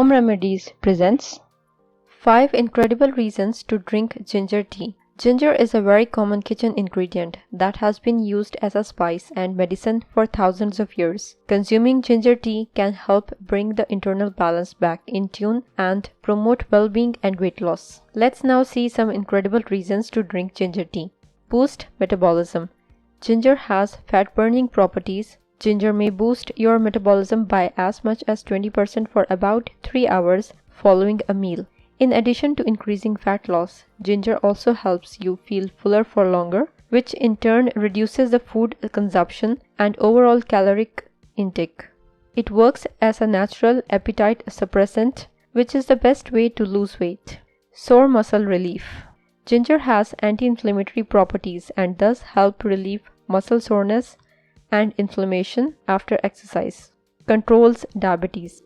Home Remedies presents 5 incredible reasons to drink ginger tea. Ginger is a very common kitchen ingredient that has been used as a spice and medicine for thousands of years. Consuming ginger tea can help bring the internal balance back in tune and promote well-being and weight loss. Let's now see some incredible reasons to drink ginger tea. Boost metabolism. Ginger has fat-burning properties. Ginger may boost your metabolism by as much as 20% for about 3 hours following a meal. In addition to increasing fat loss, ginger also helps you feel fuller for longer, which in turn reduces the food consumption and overall caloric intake. It works as a natural appetite suppressant, which is the best way to lose weight. Sore muscle relief. Ginger has anti-inflammatory properties and thus help relieve muscle soreness and inflammation after exercise. Controls diabetes.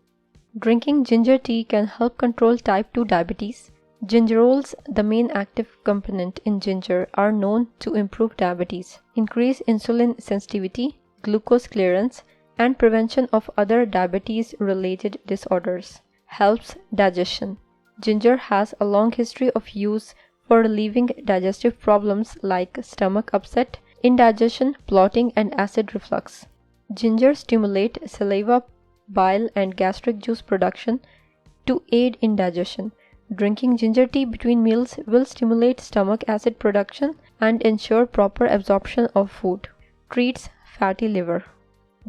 Drinking ginger tea can help control type 2 diabetes. Gingerols, the main active component in ginger, are known to improve diabetes, increase insulin sensitivity, glucose clearance, and prevention of other diabetes-related disorders. Helps digestion. Ginger has a long history of use for relieving digestive problems like stomach upset, indigestion, bloating, and acid reflux. Ginger stimulates saliva, bile, and gastric juice production to aid in digestion. Drinking ginger tea between meals will stimulate stomach acid production and ensure proper absorption of food. Treats fatty liver.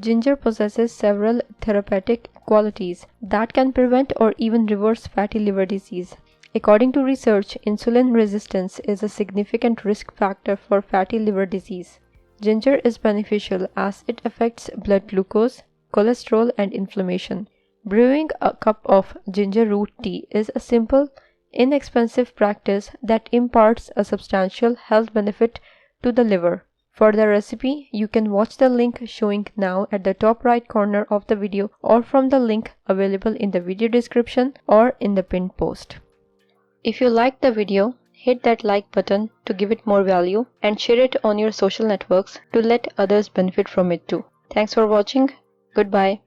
Ginger possesses several therapeutic qualities that can prevent or even reverse fatty liver disease. According to research, insulin resistance is a significant risk factor for fatty liver disease. Ginger is beneficial as it affects blood glucose, cholesterol, and inflammation. Brewing a cup of ginger root tea is a simple, inexpensive practice that imparts a substantial health benefit to the liver. For the recipe, you can watch the link showing now at the top right corner of the video or from the link available in the video description or in the pinned post. If you liked the video, hit that like button to give it more value and share it on your social networks to let others benefit from it too. Thanks for watching. Goodbye.